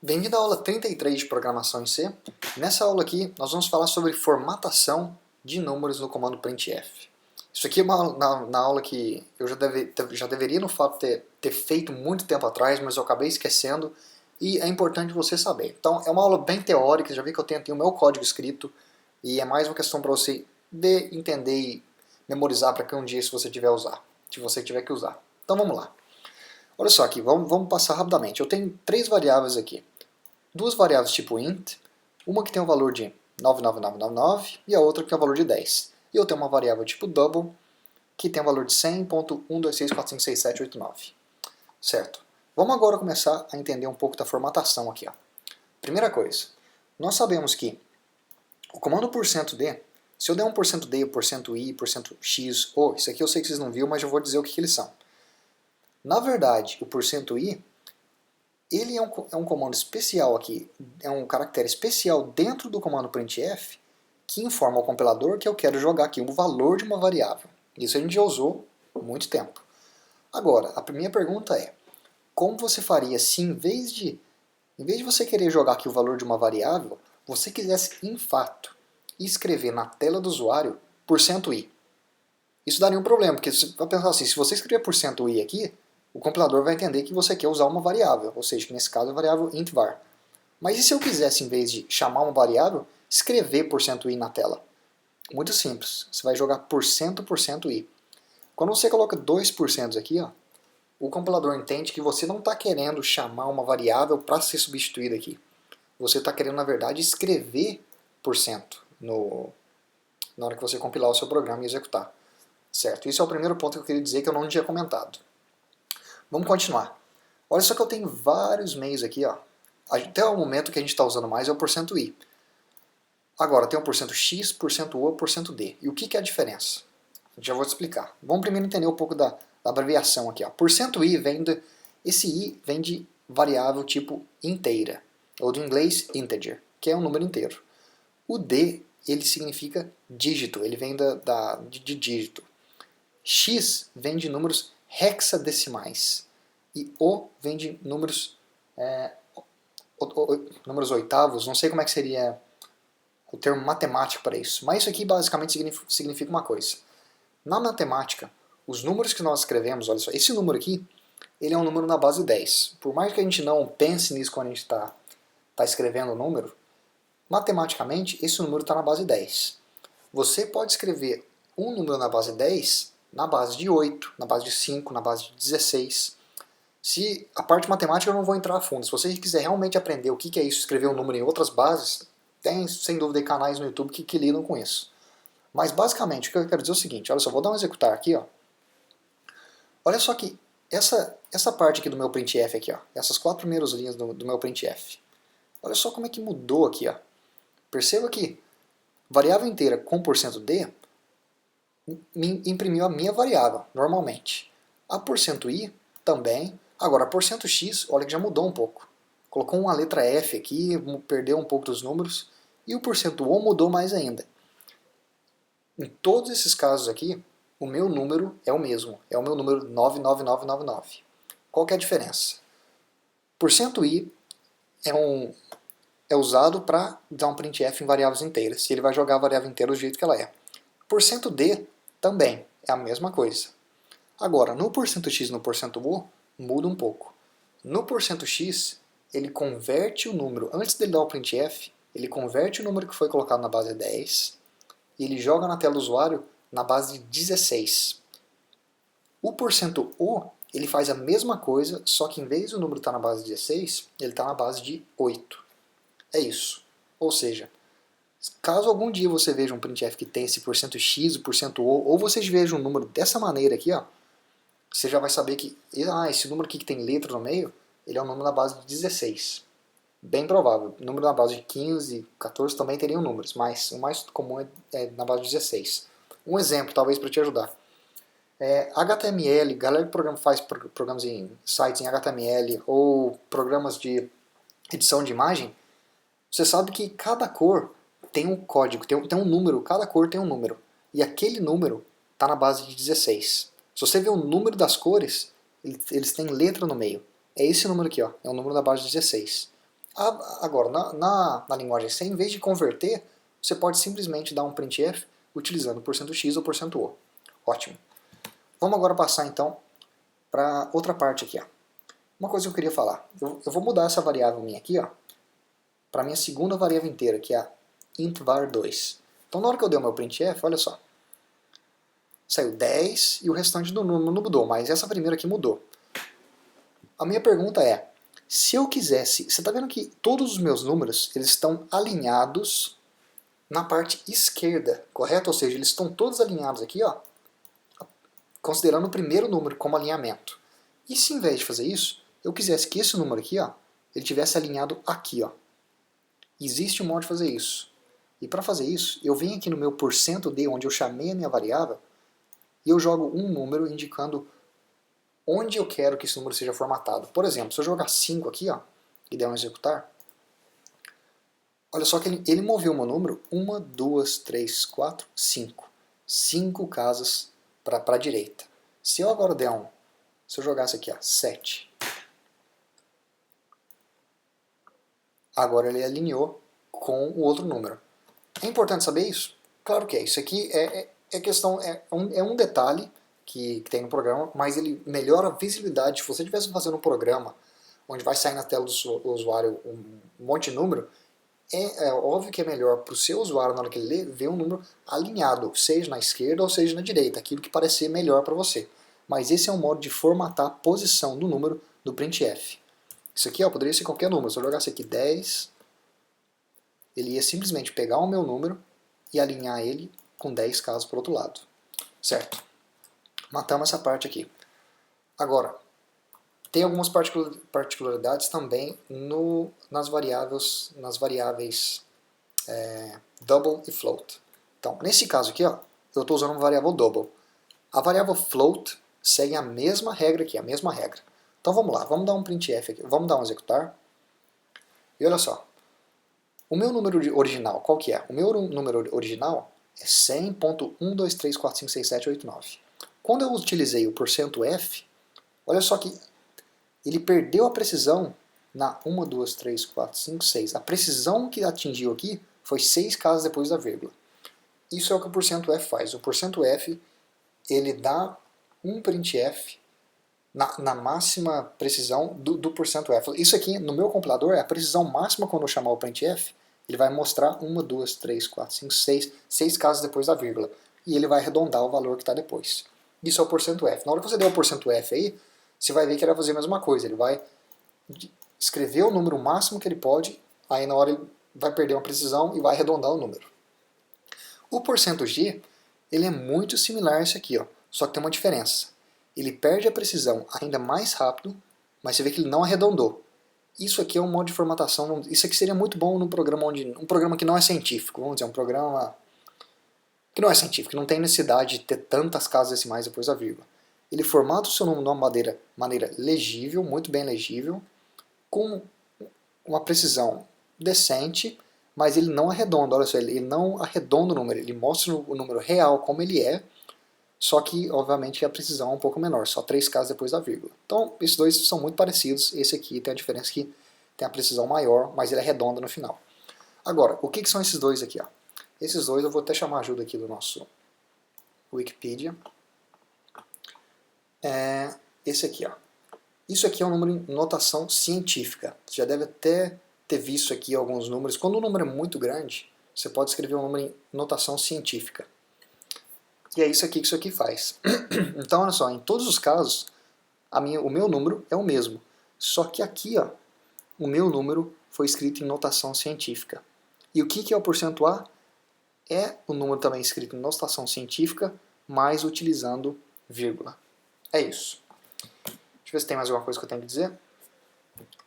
Bem-vindo à aula 33 de Programação em C. Nessa aula aqui, nós vamos falar sobre formatação de números no comando printf. Isso aqui é na aula que eu já deveria, no fato, ter feito muito tempo atrás, mas eu acabei esquecendo, e é importante você saber. Então, é uma aula bem teórica, já vi que eu tenho o meu código escrito, e é mais uma questão para você ver, entender e memorizar para que um dia, se você tiver que usar. Então, vamos lá. Olha só aqui, vamos passar rapidamente. Eu tenho três variáveis aqui. Duas variáveis tipo int, uma que tem um valor de 99999 e a outra que tem um valor de 10. E eu tenho uma variável tipo double, que tem um valor de 100.126456789. Certo. Vamos agora começar a entender um pouco da formatação aqui. Ó. Primeira coisa, nós sabemos que o comando %d, se eu der um %d, %i, %x, ou, isso aqui eu sei que vocês não viram, mas eu vou dizer o que eles são. Na verdade, o %i ele é um comando especial aqui, é um caractere especial dentro do comando printf que informa ao compilador que eu quero jogar aqui o valor de uma variável. Isso a gente já usou há muito tempo. Agora, a minha pergunta é, como você faria se em vez de você querer jogar aqui o valor de uma variável, você quisesse em fato escrever na tela do usuário %i? Isso daria um problema, porque você vai pensar assim, se você escrever %i aqui, o compilador vai entender que você quer usar uma variável, ou seja, que nesse caso é a variável int var. Mas e se eu quisesse, em vez de chamar uma variável, escrever %i na tela? Muito simples, você vai jogar %i. Quando você coloca 2% aqui, ó, o compilador entende que você não está querendo chamar uma variável para ser substituída aqui. Você está querendo, na verdade, escrever % na hora que você compilar o seu programa e executar. Certo? Isso é o primeiro ponto que eu queria dizer que eu não tinha comentado. Vamos continuar. Olha só que eu tenho vários meios aqui. Ó. Até o momento que a gente está usando mais é o %i. Agora tem o %x, %o, %d. E o que é a diferença? Eu já vou te explicar. Vamos primeiro entender um pouco da abreviação aqui. Ó. %i esse i vem de variável tipo inteira, ou do inglês integer, que é um número inteiro. O d ele significa dígito, ele vem de dígito. X vem de números hexadecimais e O vem de números números oitavos, não sei como é que seria o termo matemático para isso, mas isso aqui basicamente significa uma coisa. Na matemática, os números que nós escrevemos, olha só, esse número aqui, ele é um número na base 10. Por mais que a gente não pense nisso quando a gente está escrevendo o número, matematicamente esse número está na base 10. Você pode escrever um número na base 10 na base de 8, na base de 5, na base de 16. Se a parte matemática eu não vou entrar a fundo. Se você quiser realmente aprender o que é isso, escrever um número em outras bases, tem sem dúvida canais no YouTube que lidam com isso. Mas basicamente o que eu quero dizer é o seguinte, olha só, vou dar um executar aqui, ó. Olha só que essa parte aqui do meu printf aqui, ó, essas 4 primeiras linhas do meu printf. Olha só como é que mudou aqui, ó. Perceba que variável inteira com %d me imprimiu a minha variável, normalmente. A %i também. Agora, a %x, olha que já mudou um pouco. Colocou uma letra F aqui, perdeu um pouco dos números. E o %o mudou mais ainda. Em todos esses casos aqui, o meu número é o mesmo. É o meu número 99999. Qual que é a diferença? %i é usado para dar um printf em variáveis inteiras. E ele vai jogar a variável inteira do jeito que ela é. %d também é a mesma coisa. Agora, no %x e no %o, muda um pouco. No %x, ele converte o número, antes dele dar o printf, ele converte o número que foi colocado na base 10 e ele joga na tela do usuário na base de 16. O %o, ele faz a mesma coisa, só que em vez do número estar na base de 16, ele está na base de 8. É isso. Ou seja, caso algum dia você veja um printf que tem esse %x, o %o, ou vocês vejam um número dessa maneira aqui, ó, você já vai saber que esse número aqui que tem letra no meio, ele é um número na base de 16. Bem provável. Número na base de 15, 14 também teriam números, mas o mais comum é na base de 16. Um exemplo, talvez para te ajudar. HTML, galera que faz programas em sites em HTML ou programas de edição de imagem, você sabe que cada cor tem um código, tem um número, cada cor tem um número. E aquele número está na base de 16. Se você vê o número das cores, eles têm letra no meio. É esse número aqui, ó, é o número da base de 16. Agora, na linguagem C, em vez de converter, você pode simplesmente dar um printf utilizando %x ou %o. Ótimo. Vamos agora passar então para outra parte aqui. Ó. Uma coisa que eu queria falar. Eu vou mudar essa variável minha aqui para a minha segunda variável inteira, que é a int var2. Então na hora que eu der o meu printf, olha só. Saiu 10 e o restante do número não mudou, mas essa primeira aqui mudou. A minha pergunta é, se eu quisesse, você está vendo que todos os meus números eles estão alinhados na parte esquerda, correto? Ou seja, eles estão todos alinhados aqui, ó, considerando o primeiro número como alinhamento. E se em vez de fazer isso, eu quisesse que esse número aqui, ó, ele tivesse alinhado aqui, ó. Existe um modo de fazer isso. E para fazer isso, eu venho aqui no meu %d, onde eu chamei a minha variável, e eu jogo um número indicando onde eu quero que esse número seja formatado. Por exemplo, se eu jogar 5 aqui, ó, e der um executar, olha só que ele moveu o meu número 1, 2, 3, 4, 5. 5 casas para a direita. Se eu agora der se eu jogasse aqui, ó, 7, agora ele alinhou com o outro número. É importante saber isso? Claro que é. Isso aqui é um detalhe que tem no programa, mas ele melhora a visibilidade. Se você estivesse fazendo um programa onde vai sair na tela do usuário um monte de número, é óbvio que é melhor para o seu usuário, na hora que ele lê, ver um número alinhado, seja na esquerda ou seja na direita, aquilo que parecer melhor para você. Mas esse é um modo de formatar a posição do número do printf. Isso aqui poderia ser qualquer número. Se eu jogasse aqui 10, ele ia simplesmente pegar o meu número e alinhar ele com 10 casos para o outro lado. Certo? Matamos essa parte aqui. Agora, tem algumas particularidades também nas variáveis double e float. Então, nesse caso aqui, ó, eu estou usando uma variável double. A variável float segue a mesma regra aqui, a mesma regra. Então vamos lá, vamos dar um printf aqui, vamos dar um executar. E olha só, o meu número original, qual que é? O meu número original é 100.123456789. Quando eu utilizei o %f, olha só que ele perdeu a precisão na 1, 2, 3, 4, 5, 6. A precisão que atingiu aqui foi 6 casas depois da vírgula. Isso é o que o %f faz. O %f ele dá um printf na máxima precisão do %f. Isso aqui no meu compilador é a precisão máxima quando eu chamar o printf. Ele vai mostrar 1, 2, 3, 4, 5, 6 casas depois da vírgula. E ele vai arredondar o valor que está depois. Isso é o %f. Na hora que você der o %f aí, você vai ver que ele vai fazer a mesma coisa. Ele vai escrever o número máximo que ele pode, aí na hora ele vai perder uma precisão e vai arredondar o número. O %g, ele é muito similar a esse aqui, ó, só que tem uma diferença. Ele perde a precisão ainda mais rápido, mas você vê que ele não arredondou. Isso aqui é um modo de formatação, isso aqui seria muito bom num programa um programa que não é científico, vamos dizer, um programa que não é científico, que não tem necessidade de ter tantas casas decimais depois da vírgula. Ele formata o seu número de uma maneira legível, muito bem legível, com uma precisão decente, mas ele não arredonda, olha só, ele não arredonda o número, ele mostra o número real como ele é, só que, obviamente, a precisão é um pouco menor, só 3 casas depois da vírgula. Então, esses dois são muito parecidos, esse aqui tem a diferença que tem a precisão maior, mas ele arredonda no final. Agora, o que são esses dois aqui? Ó? Esses dois eu vou até chamar a ajuda aqui do nosso Wikipedia. Esse aqui, ó. Isso aqui é um número em notação científica. Você já deve até ter visto aqui alguns números. Quando o número é muito grande, você pode escrever um número em notação científica. E é isso aqui que isso aqui faz. Então, olha só, em todos os casos, o meu número é o mesmo. Só que aqui, ó, o meu número foi escrito em notação científica. E o que é o %A? É o número também escrito em notação científica, mas utilizando vírgula. É isso. Deixa eu ver se tem mais alguma coisa que eu tenho que dizer.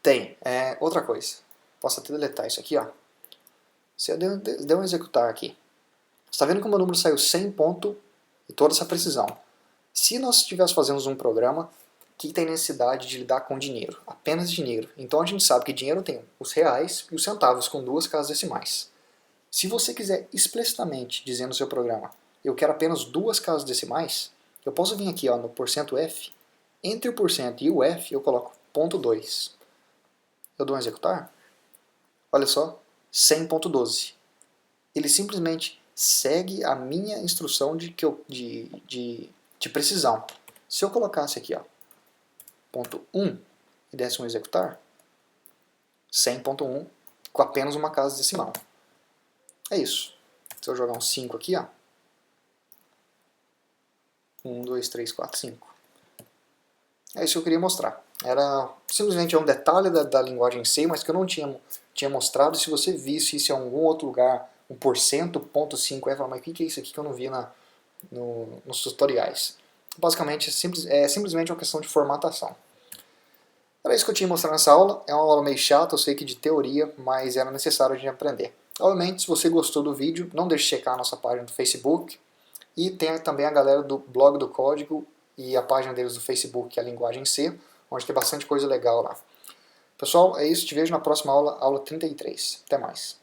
Tem. Outra coisa. Posso até deletar isso aqui, ó. Se eu der um executar aqui. Você está vendo que o meu número saiu 100 ponto e toda essa precisão. Se nós estivéssemos fazendo um programa que tem necessidade de lidar com dinheiro, apenas dinheiro, então a gente sabe que dinheiro tem os reais e os centavos com 2 casas decimais. Se você quiser explicitamente dizer no seu programa, eu quero apenas 2 casas decimais, eu posso vir aqui, ó, no %f, entre o % e o f eu coloco .2. Eu dou um executar, olha só, 100.12. Ele simplesmente segue a minha instrução de precisão. Se eu colocasse aqui, ó, ponto 1 e desse um executar, 100.1 com apenas uma casa decimal. É isso. Se eu jogar um 5 aqui, ó, 1, 2, 3, 4, 5. É isso que eu queria mostrar. Era simplesmente um detalhe da linguagem em C, mas que eu não tinha mostrado. Se você visse isso em algum outro lugar, um porcento, ponto 5, vai falar, mas o que é isso aqui que eu não vi nos tutoriais? Basicamente, é simplesmente uma questão de formatação. Era isso que eu tinha mostrado nessa aula. É uma aula meio chata, eu sei que de teoria, mas era necessário a gente aprender. Obviamente, se você gostou do vídeo, não deixe de checar a nossa página do Facebook. E tem também a galera do blog do código e a página deles do Facebook, que é a Linguagem C, onde tem bastante coisa legal lá. Pessoal, é isso. Te vejo na próxima aula, aula 33. Até mais.